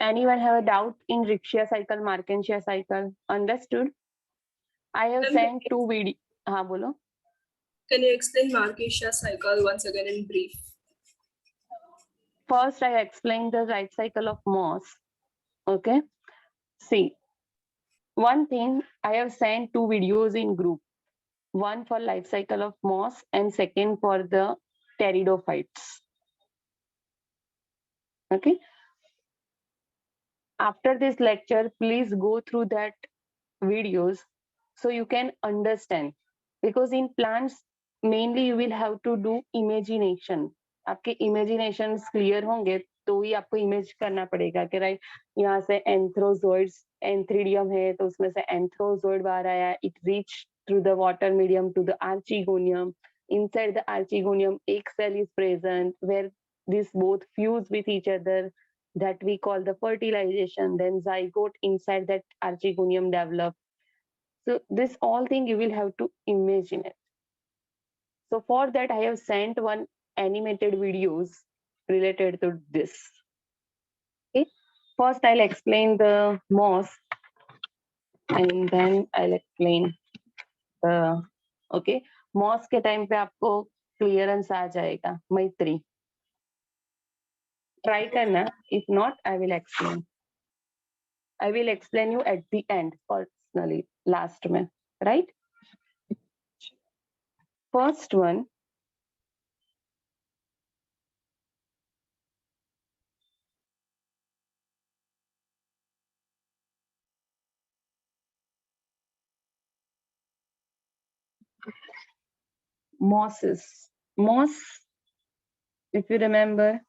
Anyone have a doubt in Riccia cycle, Markensia cycle? Understood? I have sent 2 video. हाँ बोलो. Can you explain Markesia cycle once again in brief? First, I explained the life cycle of moss. Okay. See, one thing, I have sent 2 videos in group. One for life cycle of moss and second for the pteridophytes. Okay. After this lecture, please go through that videos so you can understand, because in plants mainly you will have to do imagination. आपके imaginations clear होंगे तो ही आपको image करना पड़ेगा कि right यहाँ से एंथ्रोजोइड्स antheridium है तो उसमें से एंथ्रोजोइड बाहर आया, it reached through the water medium to the archegonium. Inside the archegonium egg cell is present where these both fuse with each other, that we call the fertilization. Then zygote inside that archegonium develop. So this all thing you will have to imagine it. So for that I have sent one animated videos related to this. Okay. First I'll explain the moss and then I'll explain the okay. Moss के time पे आपको clearance आ जाएगा. मैत्री. Try करना. If not, I will explain. I will explain you at the end personally. Last में, right? First one. Mosses. Moss, if you remember,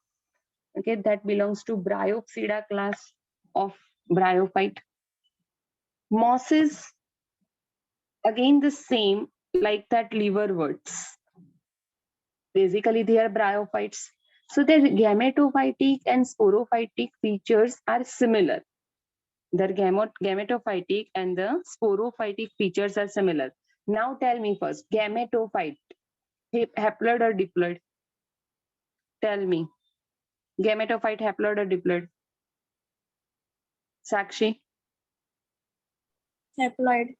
okay, that belongs to Bryopsida class of bryophyte. Mosses, again the same like that liverworts. Basically, they are bryophytes. So their gametophytic and sporophytic features are similar. Their gametophytic and the sporophytic features are similar. Now tell me first, gametophyte, haploid or diploid? Tell me. Gametophyte, haploid or diploid? Sakshi? Haploid.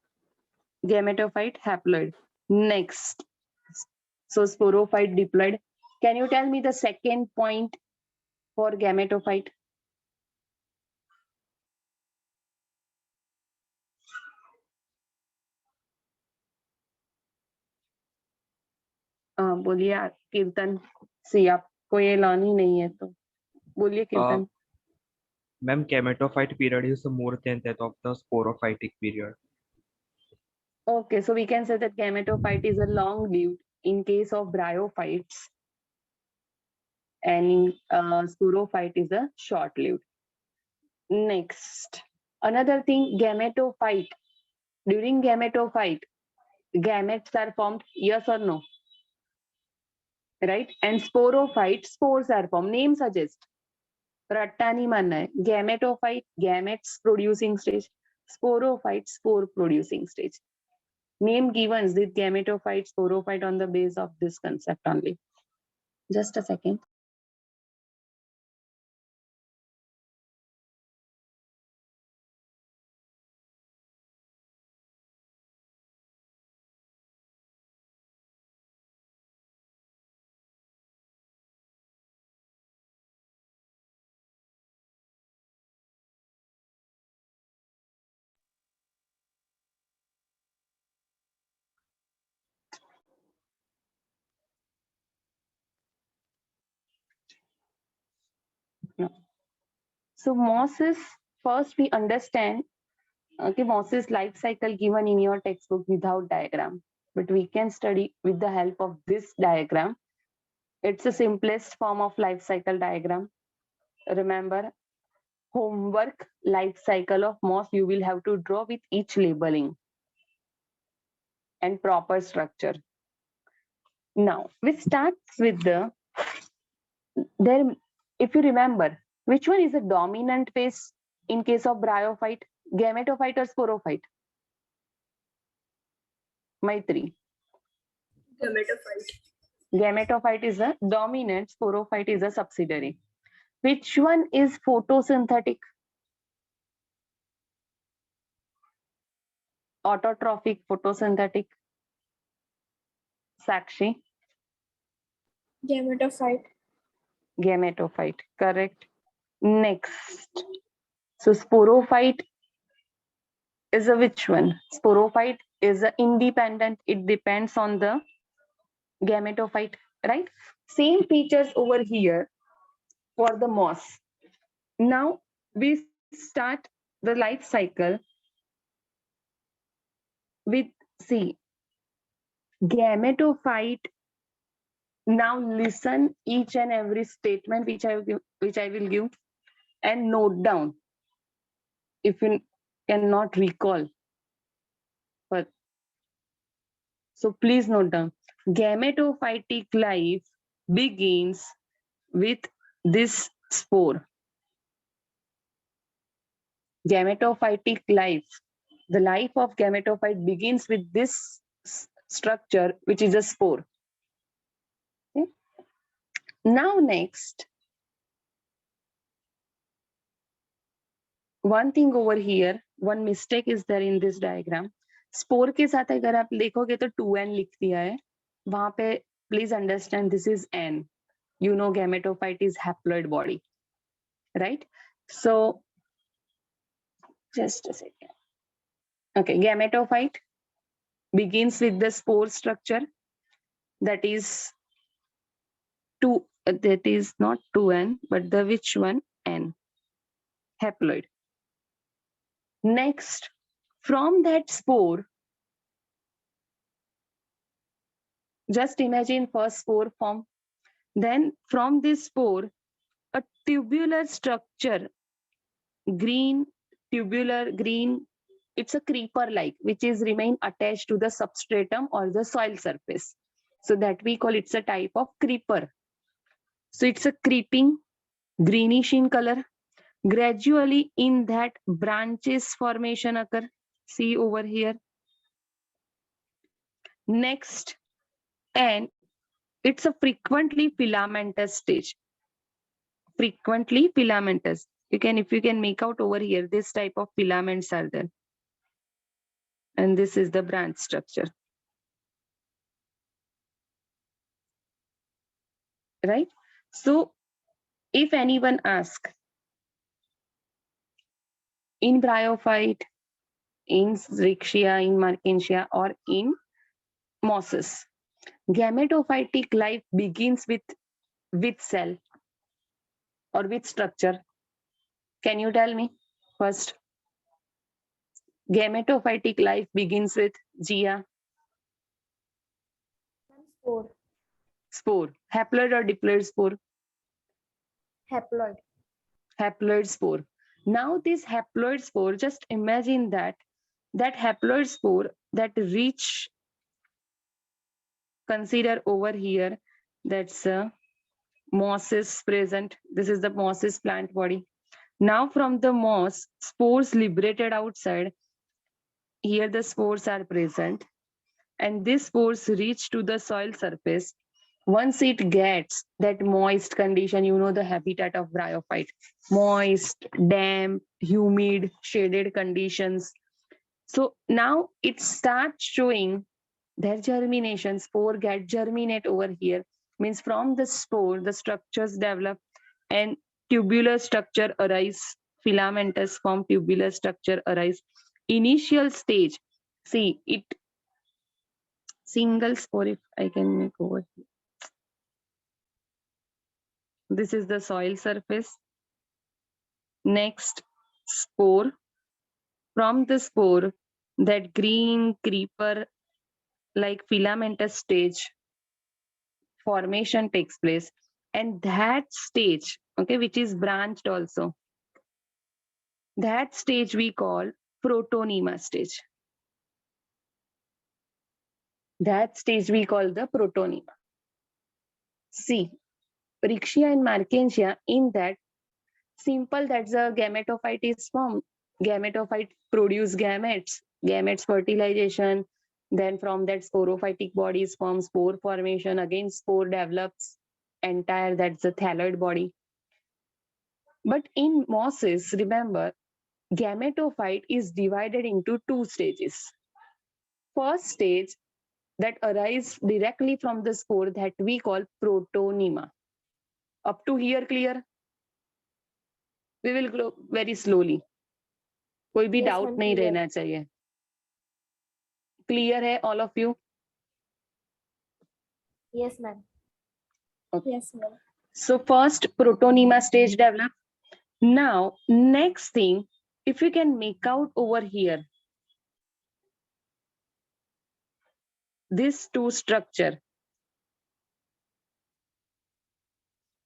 Gametophyte, haploid. Next. So sporophyte, diploid. Can you tell me the second point for gametophyte? बोलिए कीर्तन सी, आपको ये लानी नहीं है तो बोलिए कीर्तन. Ma'am, gametophyte period is more than that of the sporophytic period. Okay, so we can say that gametophyte is a long-lived in case of bryophytes, and sporophyte is a short-lived. Next, another thing, gametophyte. During gametophyte, gametes are formed, yes or no? Right? And sporophyte, spores are formed. Name suggests. रट्टा नहीं मानना है. Gametophyte, gametes producing stage. Sporophyte, spore producing stage. Name given with gametophyte, sporophyte on the base of this concept only. Just a second. No. So mosses, first we understand, okay, mosses life cycle given in your textbook without diagram, but we can study with the help of this diagram. It's the simplest form of life cycle diagram. Remember, homework life cycle of moss you will have to draw with each labeling and proper structure. Now we start with the there. If you remember, which one is the dominant phase in case of bryophyte, gametophyte or sporophyte? Maitri. Gametophyte. Gametophyte is a dominant, sporophyte is a subsidiary. Which one is photosynthetic? Autotrophic, photosynthetic. Sakshi, Gametophyte. gametophyte. Correct. Next. So sporophyte is a which one? Sporophyte is a independent. It depends on the gametophyte, right? Same features over here for the moss. Now we start the life cycle with, see, gametophyte. Now listen each and every statement which I will give, and note down if you cannot recall. But so please note down. Gametophytic life begins with this spore. Gametophytic life. The life of gametophyte begins with this structure, which is a spore. Okay? Now next, one thing over here, one mistake is there in this diagram. Spore के साथ अगर आप देखोगे तो 2n लिख दिया है वहां पे. Please understand this is n. You know gametophyte is haploid body, right? So just a second. Okay, gametophyte begins with the spore structure, that is that is not 2n, but the which one? N. Haploid. Next, from that spore, just imagine first spore form. Then from this spore, a tubular structure, green, tubular, green, it's a creeper-like, which is remain attached to the substratum or the soil surface. So that we call it's a type of creeper. So it's a creeping, greenish in color. Gradually in that branches formation occur. See over here. Next, and it's a frequently filamentous stage. Frequently filamentous. If you can make out over here, this type of filaments are there. And this is the branch structure. Right? So if anyone asks, in bryophyte, in Zerixia, in Markensia, or in mosses, gametophytic life begins with which cell or which structure? Can you tell me first? Gametophytic life begins with Gia. Spore. Spore. Haploid or diploid spore? Haploid. Haploid spore. Now this haploid spore, just imagine that haploid spore that reach, consider over here, that's moss is present. This is the moss's plant body. Now from the moss, spores liberated outside. Here the spores are present, and these spores reach to the soil surface. Once it gets that moist condition, you know the habitat of bryophyte, moist, damp, humid, shaded conditions. So now it starts showing their germination. Spore get germinate over here. Means from the spore, the structures develop and tubular structure arise. Filamentous form, tubular structure arise. Initial stage, see it, single spore, if I can make over here. This is the soil surface. Next, spore. From the spore, that green creeper like filamentous stage formation takes place, and that stage, okay, which is branched also, that stage we call protonema stage. That stage we call the protonema. See, Rixia and Markensia, in that simple, that's a gametophyte is formed. Gametophyte produce gametes, gametes fertilization. Then from that sporophytic bodies form spore formation. Again, spore develops entire, that's the thalloid body. But in mosses, remember, gametophyte is divided into two stages. first stage that arises directly from the spore that we call protonema. Up to here clear? We will go very slowly. कोई भी Yes, doubt ma'am, नहीं clear. रहना चाहिए. Clear है all of you? Yes, ma'am. Yes, ma'am. So first protonema stage develop. Now next thing, if you can make out over here, this two structure.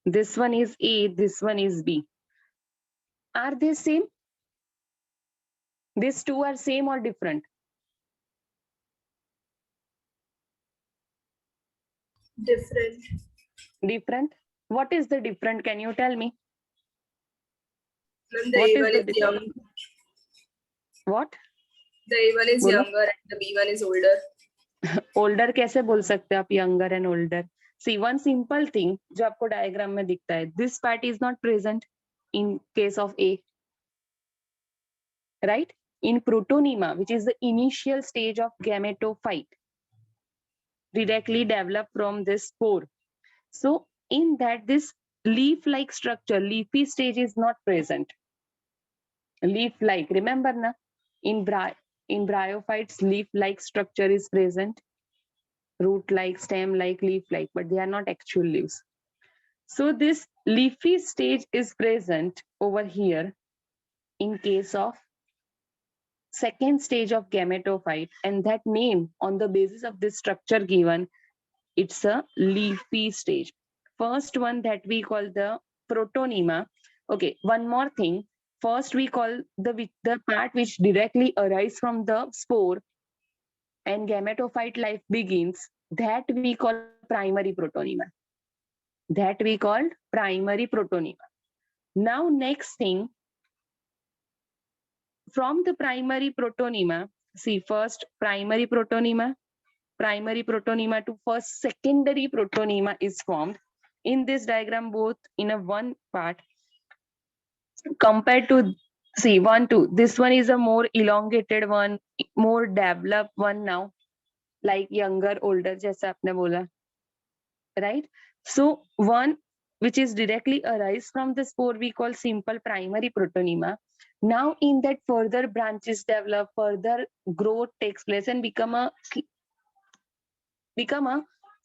This one is A, this one is B. Are they same? These two are same or different? Different. Different. What is the different? Can you tell me? And the What is A1 the is young. What? The A1 is बोलो. younger and the B1 is older. Older कैसे बोल सकते हैं आप? Younger and older. See, one simple thing जो आपको diagram में दिखता है. This part is not present in case of A. Right? In protonema, which is the initial stage of gametophyte, directly developed from this spore. So in that, this leaf-like structure, leafy stage is not present. Leaf-like, remember na? In bryophytes, leaf-like structure is present. Root-like, stem-like, leaf-like, but they are not actual leaves. So this leafy stage is present over here in case of second stage of gametophyte, and that name on the basis of this structure given, it's a leafy stage. First one that we call the protonema. Okay, one more thing. First we call the part which directly arises from the spore and gametophyte life begins, that we call primary protonema. That we called primary protonema. Now next thing, from the primary protonema, see first primary protonema to first secondary protonema is formed. In this diagram, both in a one part compared to, see 1, 2, this one is a more elongated one, more developed one now, like younger, older, जैसा आपने बोला, right? So one which is directly arise from the spore we call simple primary protonema. Now in that further branches develop, further growth takes place and become a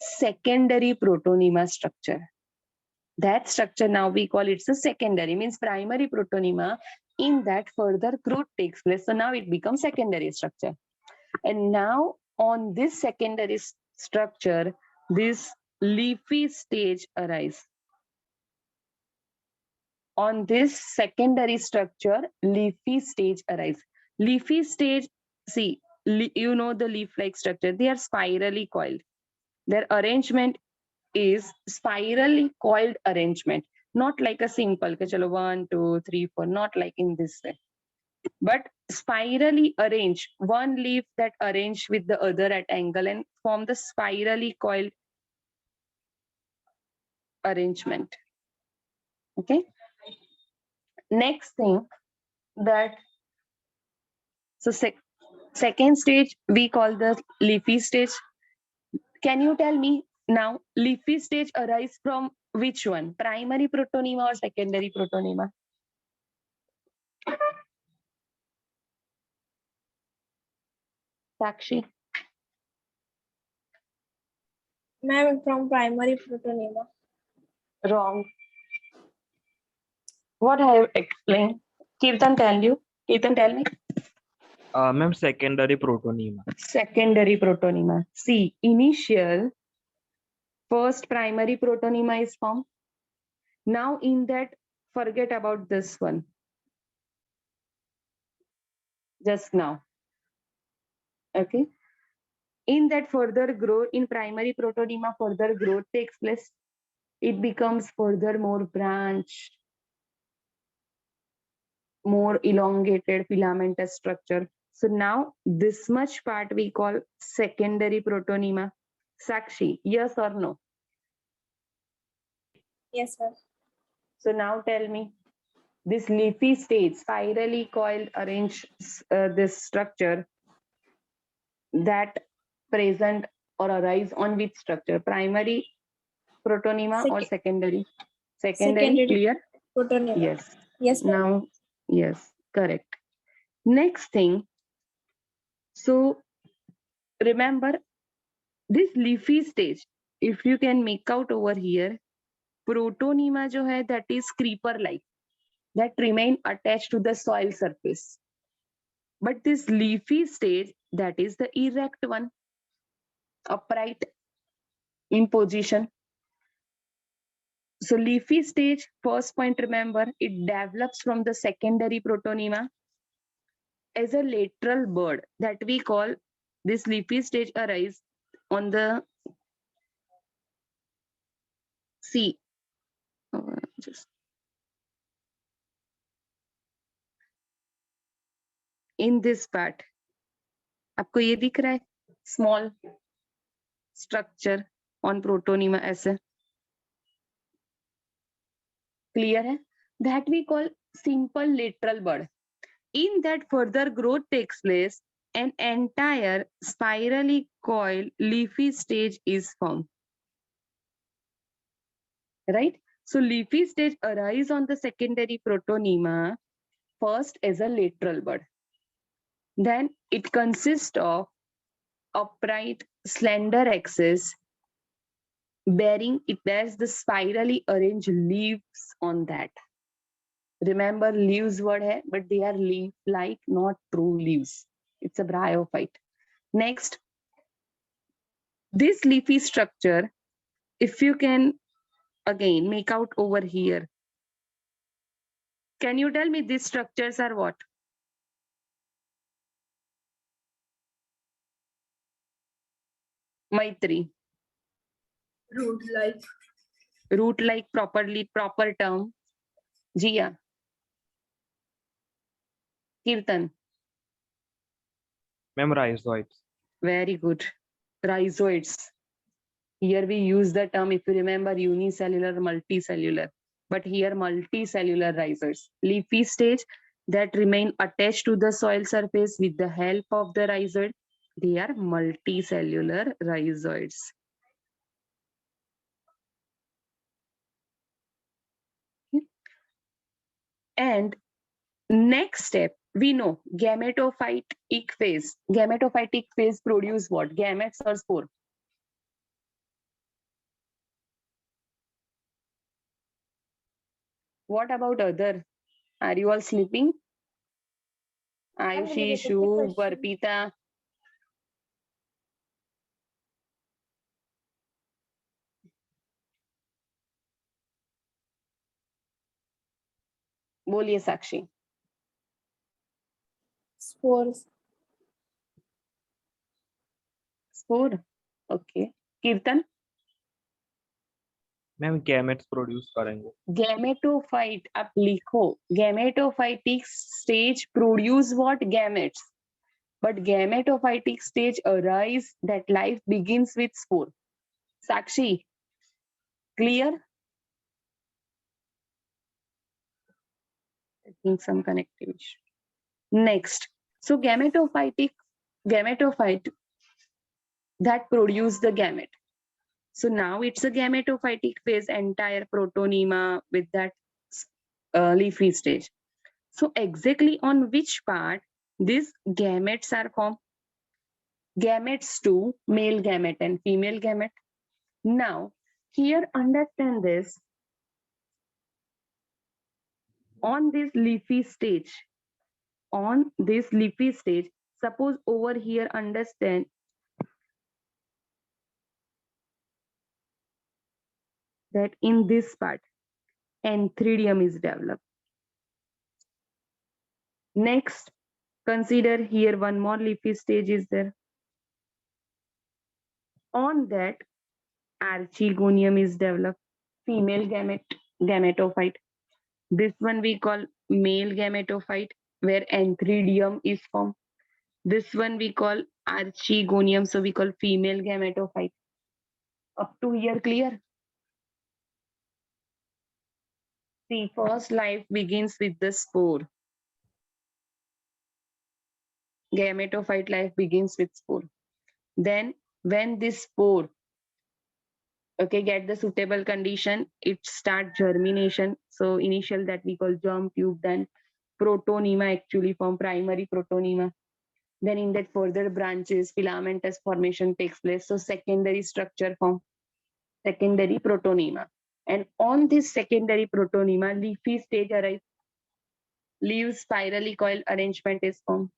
secondary protonema structure. That structure now we call it's a secondary, means primary protonema, in that further growth takes place. So now it becomes secondary structure. And now on this secondary structure, this leafy stage arise. On this secondary structure, leafy stage arise. Leafy stage, see, you know the leaf-like structure, they are spirally coiled. Their arrangement is spirally coiled arrangement, not like a simple, chalo 1, 2, 3, 4, not like in this way, but spirally arranged, one leaf that arranged with the other at angle and form the spirally coiled arrangement. Okay. Next thing that, so second stage we call the leafy stage. Can you tell me now, leafy stage arise from which one? Primary protonema or secondary protonema? Sakshi? Ma'am, from primary protonema. Wrong. What I have explained. Kirtan, tell you. Kirtan, tell me. Ma'am, secondary protonema. Secondary protonema. See, initial, first primary protonema is formed. Now in that, forget about this one. Just now. Okay. In that further growth, in primary protonema, further growth takes place. It becomes further more branched, more elongated filamentous structure. So now this much part we call secondary protonema. Sakshi, yes or no? Yes, sir. So now tell me, this leafy stage, spirally coiled arranged this structure, that present or arise on which structure? Primary protonema or secondary? Secondary, clear? Protonema. Yes. Yes, ma'am. Now, yes, correct. Next thing, so remember this leafy stage, if you can make out over here, protonema jo hai, that is creeper like, that remain attached to the soil surface. But this leafy stage, that is the erect one, upright in position. So leafy stage, first point, remember, it develops from the secondary protonema as a lateral bud, that we call this leafy stage arise on the C. Just in this part, आपको ये दिख रहा है small structure on protonema ऐसे, clear है? That we call simple lateral bud. In that further growth takes place, an entire spirally coiled leafy stage is formed. Right? So leafy stage arise on the secondary protonema first as a lateral bud. Then it consists of upright, slender axis bearing, it bears the spirally arranged leaves on that. Remember, leaves word hai, but they are leaf-like, not true leaves. It's a bryophyte. Next, this leafy structure, if you can again make out over here, can you tell me these structures are what? Maitri. Root-like. Root-like, proper term. Jia. Kirtan. Ma'am, rhizoids. Very good. Rhizoids. Here we use the term, if you remember, unicellular, multicellular. But here multicellular rhizoids. Leafy stage that remain attached to the soil surface with the help of the rhizoid. They are multicellular rhizoids. And next step, we know gametophytic phase. Gametophytic phase produce what? Gametes or spore? What about other? Are you all sleeping? Ayushi, Shubh, Arpita. बोलिए साक्षी. Spores. Spore. Okay. Kirtan. Ma'am gametes produce करेंगे. Gametophyte, आप लिखो. Gametophytic stage produce what? Gametes. But gametophytic stage arise that life begins with spore. Sakshi, clear? I think some connectivity. Next, so gametophyte that produce the gamete. So now it's a gametophytic phase, entire protonema with that leafy stage. So exactly on which part these gametes are formed? Gametes to male gamete and female gamete. Now, here understand this. On this leafy stage, suppose over here understand that in this part, antheridium is developed. Next, consider here one more leafy stage is there. On that, archegonium is developed, female gametophyte. This one we call male gametophyte, where antheridium is formed. This one we call archegonium, so we call female gametophyte. Up to here, clear? See, first life begins with the spore. Gametophyte life begins with spore. Then when this spore, okay, get the suitable condition, it start germination. So initial that we call germ tube, then protonema actually form, primary protonema. Then in that further branches, filamentous formation takes place. So secondary structure form, secondary protonema. And on this secondary protonema, leafy stage arrives. Leaves spirally coiled arrangement is formed.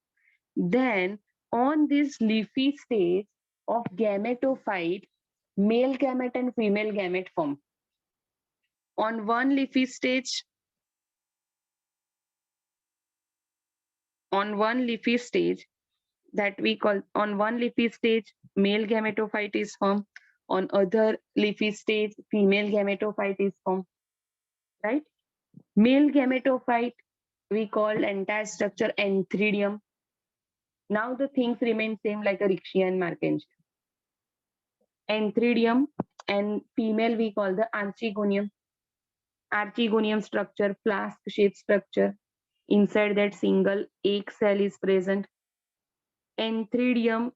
Then on this leafy stage of gametophyte, male gamete and female gamete form. On one leafy stage, that we call, on one leafy stage, male gametophyte is formed. On other leafy stage, female gametophyte is formed. Right? Male gametophyte, we call entire structure antheridium. Now the things remain same like a Riccia and Markangia. Antheridium, and female we call the archegonium. Archegonium structure, flask shaped structure. Inside that single egg cell is present. Antheridium,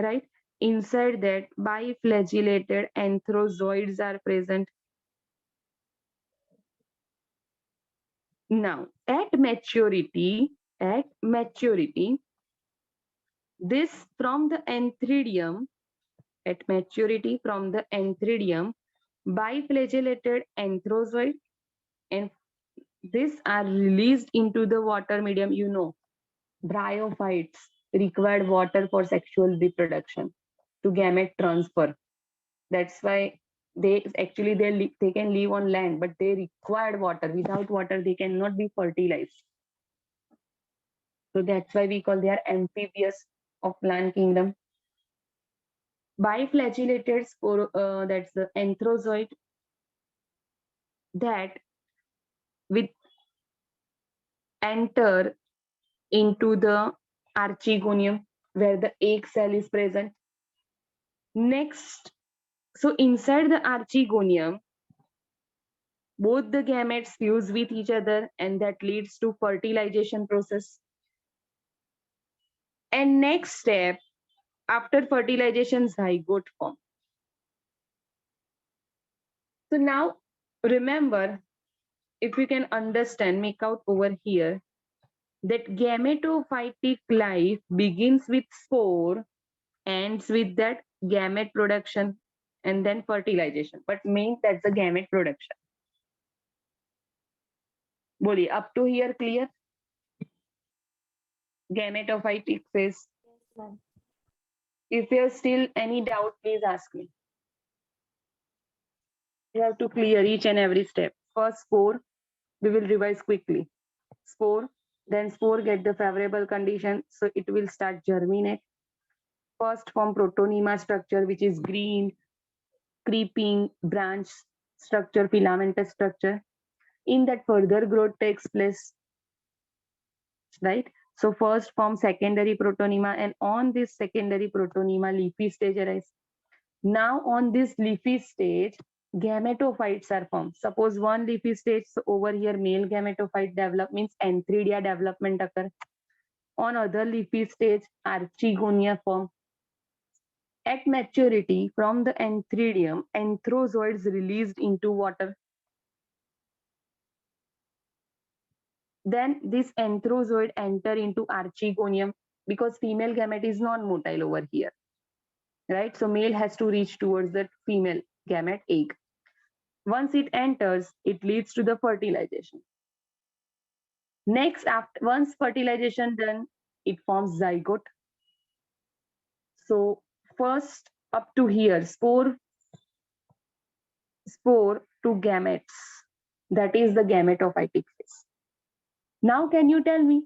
right? Inside that biflagellated anthrozoids are present. Now at maturity, this from the antheridium, at maturity from the antheridium, biflagellated anthrozoid, and these are released into the water medium. You know, bryophytes required water for sexual reproduction to gamete transfer. That's why they actually they can live on land, but they required water. Without water, they cannot be fertilized. So that's why we call they are amphibious of plant kingdom. Biflagellated spore, that's the anthrozoid, that with enter into the archegonium where the egg cell is present. Next, so inside the archegonium, both the gametes fuse with each other, and that leads to fertilization process. And next step, after fertilization, zygote form. So now remember, if you can understand, make out over here that gametophytic life begins with spore, ends with that gamete production, and then fertilization. But main, that's the gamete production. बोलिए, up to here clear? Gametophytic phase. Yes, ma'am. If there's still any doubt, please ask me. You have to clear each and every step. First spore, we will revise quickly. Spore, then spore get the favorable condition, so it will start germinate. First form protonema structure, which is green, creeping branch structure, filamentous structure. In that further growth takes place, right? So first form secondary protonema, and on this secondary protonema, leafy stage arises. Now on this leafy stage, gametophytes are formed. Suppose one leafy stage, so over here male gametophyte develop, means antheridia development occur. On other leafy stage, archegonia form. At maturity, from the antheridium, anthrozoids released into water. Then this anthrozoid enter into archegonium, because female gamete is non-motile over here, right? So male has to reach towards that female gamete egg. Once it enters, it leads to the fertilization. Next, after once fertilization done, it forms zygote. So first up to here, spore to gametes, that is the gametophytic phase. Now can you tell me,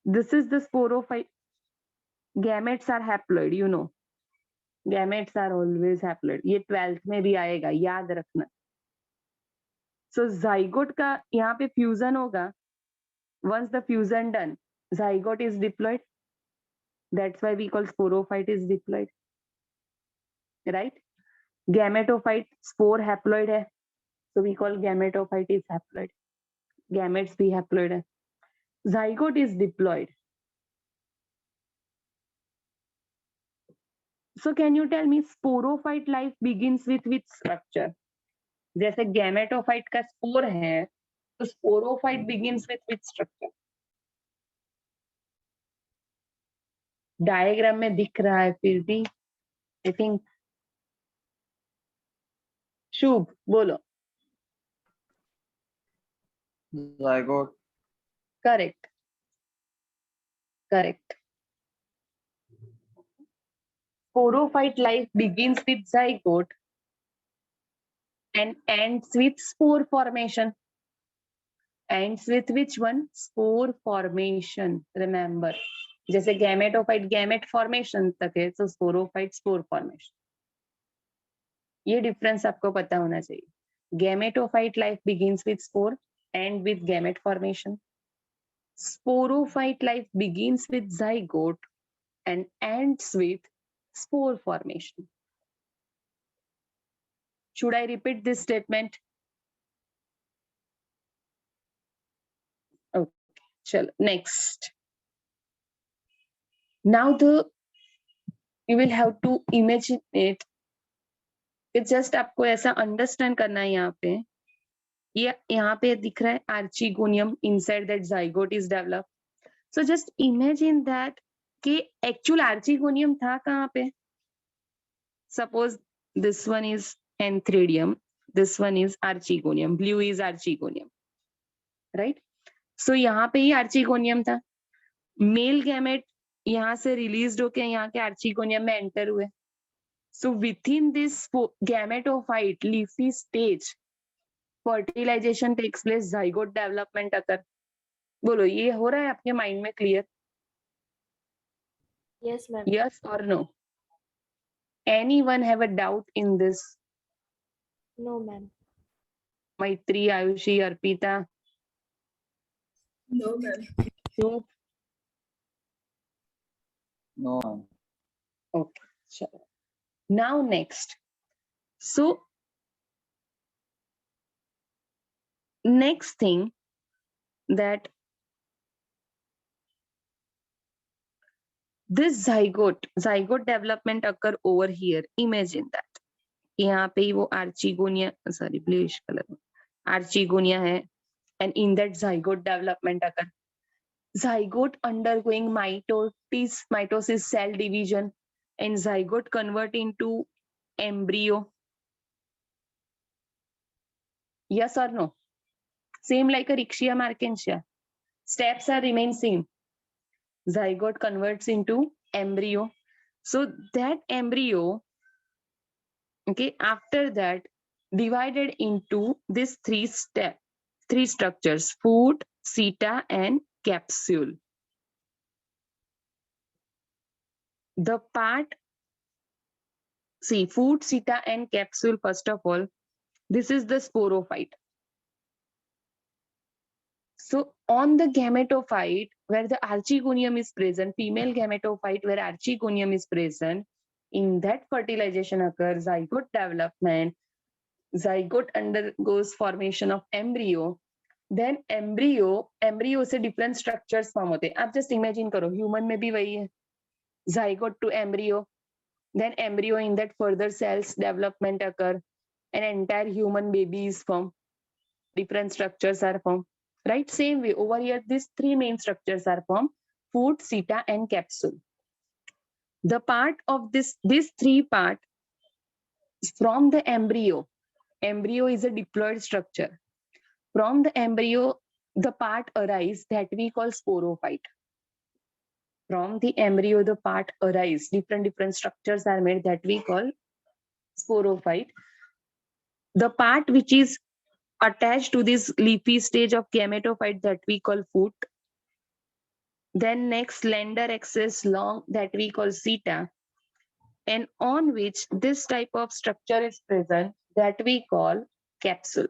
this is the sporophyte. Gametes are haploid, you know. Gametes are always haploid. ये 12th में भी आएगा, याद रखना. So zygote का यहाँ पे fusion होगा. Once the fusion done, zygote is diploid. That's why we call sporophyte is diploid. Right? Gametophyte spore haploid है. So we call gametophyte is haploid. Gametes भी haploid है. Zygote is diploid. So can you tell me sporophyte life begins with which structure? जैसे gametophyte का spore है तो sporophyte begins with which structure? Diagram में दिख रहा है फिर भी आई थिंक शुभ बोलो. zygote. Correct. Correct. Sporophyte life begins with zygote and ends with spore formation. Ends with which one? Spore formation. Remember. जैसे गैमेटोफाइट गैमेट फॉर्मेशन तक है तो स्पोरोफाइट स्पोर फॉर्मेशन. ये डिफरेंस आपको पता होना चाहिए. Gametophyte life begins with spore and with gamete formation. Sporophyte life begins with zygote and ends with spore formation. Should I repeat this statement? Okay, chalo, next. Now you will have to imagine it. It's just आपको ऐसा understand करना है यहाँ पे. ये यहाँ पे दिख रहा है archegonium inside that zygote is developed. So just imagine that कि actual archegonium था कहाँ पे? Suppose this one is anthridium, this one is archegonium, blue is archegonium, right? So यहाँ पे ही archegonium था. Male gamete यहाँ से released होके यहाँ के archegonium में enter हुए. So within this gametophyte leafy stage, fertilization takes place, zygote development occur. बोलो ये हो रहा है आपके mind में clear? Yes, ma'am. Yes or no? Anyone have a doubt in this? No, ma'am. Maitri, Ayushi, Arpita, No, ma'am. Shubh? No, ma'am. Okay, sure. Now next. So next thing that this zygote development occur over here. Imagine that. यहाँ पे ही वो archegonia, sorry, bluish color, archegonia है, and in that zygote development occur. Zygote undergoing mitosis cell division, and zygote convert into embryo. Yes or no? Same like a Riccia markensia. Steps are remain same. Zygote converts into embryo. So that embryo, okay, after that divided into these three structures: foot, seta, and capsule. The part, see, foot, seta, and capsule, first of all, this is the sporophyte. So on the gametophyte where the archegonium is present, female gametophyte where archegonium is present, in that fertilization occurs, zygote development, zygote undergoes formation of embryo, then embryo से different structures form होते हैं. आप just imagine करो, human में भी वही है, zygote to embryo, then embryo, in that further cells development occur, an entire human baby is formed, different structures are formed. Right, same way over here these three main structures are formed: foot, seta, and capsule. The part of these three part from the embryo is a diploid structure. From the embryo the part arise that we call sporophyte. From the embryo the part arise, different structures are made that we call sporophyte. The part which is attached to this leafy stage of gametophyte that we call foot, then next slender axis long that we call seta, and on which this type of structure is present that we call capsule.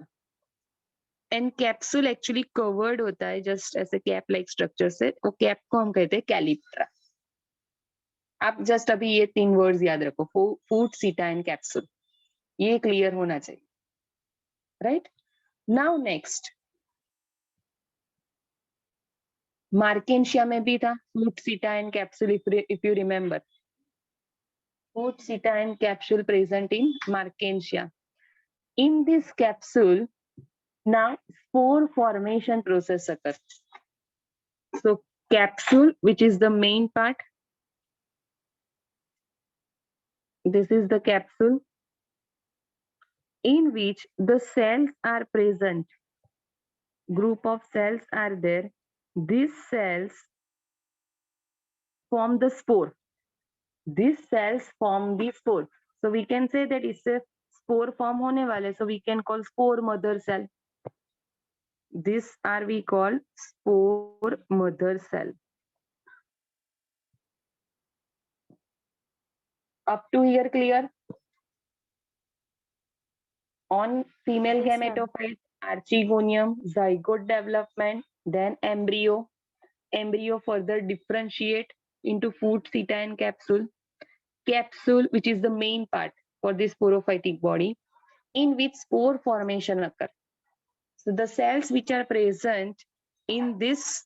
And capsule actually covered होता है just ऐसे cap like structure से, वो cap को हम कहते हैं calyptra. आप just अभी ये तीन words याद रखो, foot, seta and capsule. ये clear होना चाहिए, right? Now next, Markensia में भी था foot, seta and capsule if you remember. food cetine capsule present in Mertensia. In this capsule, now spore formation process occurs. So capsule, which is the main part, this is the capsule in which the cells are present. Group of cells are there. These cells form the spore. These cells form the spore. So we can say that इससे spore form होने वाले. So we can call spore mother cell. This are we call spore mother cell. Up to here clear? On female Yes, ma'am. gametophyte, archegonium, zygote development, then embryo. Embryo further differentiate into food cetine capsule. Capsule, which is the main part for this sporophytic body, in which spore formation occurs. So the cells which are present in this,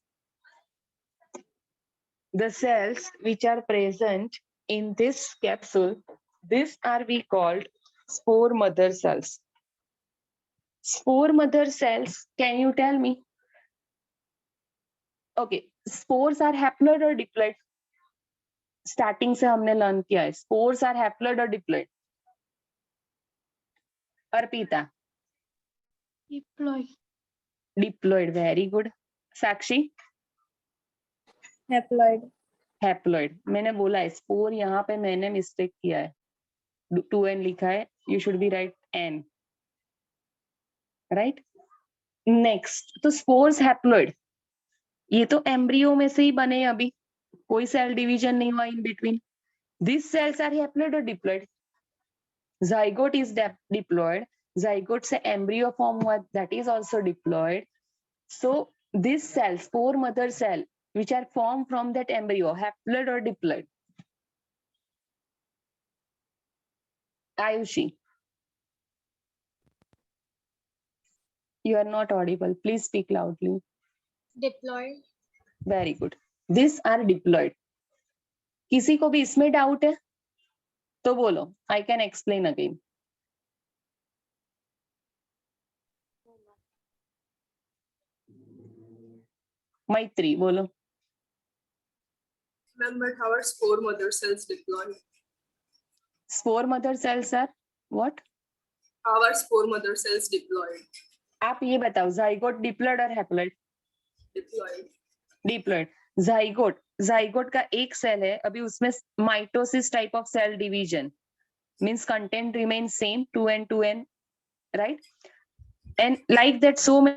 the cells which are present in this capsule, these are we called spore mother cells. Spore mother cells, can you tell me? Okay, spores are haploid or diploid? Starting से हमने learn किया है spores are haploid और diploid. Arpita Diploid. Diploid, very good. Sakshi Haploid. Haploid. मैंने बोला है spore, यहाँ पे मैंने मिस्टेक किया है, 2n लिखा है, you should be right n. Right. Next, तो स्पोर्स हैप्लॉइड, ये तो एम्ब्रियो में से ही बने अभी, कोई सेल डिवीजन नहीं हुआ in between. This cells are haploid और diploid. zygote is diploid. Zygote से embryo form हुआ, that is also diploid. So this cell, spore mother cell, which are formed from that embryo, haploid or diploid? Ayushi, you are not audible. Please speak loudly. Diploid. Very good. These are diploid. किसी को भी इसमें doubt है तो बोलो, I can explain again. मैत्री बोलो. Ma'am, but how are spore mother cells diploid? Spore mother cells are what? How are spore mother cells diploid? आप ये बताओ, जाइगोट डिप्लॉइड और haploid? Diploid. Diploid. Zygote, zygote का एक सेल है, अभी उसमें mitosis type of cell division, means content remain same 2n 2n, right? And like that so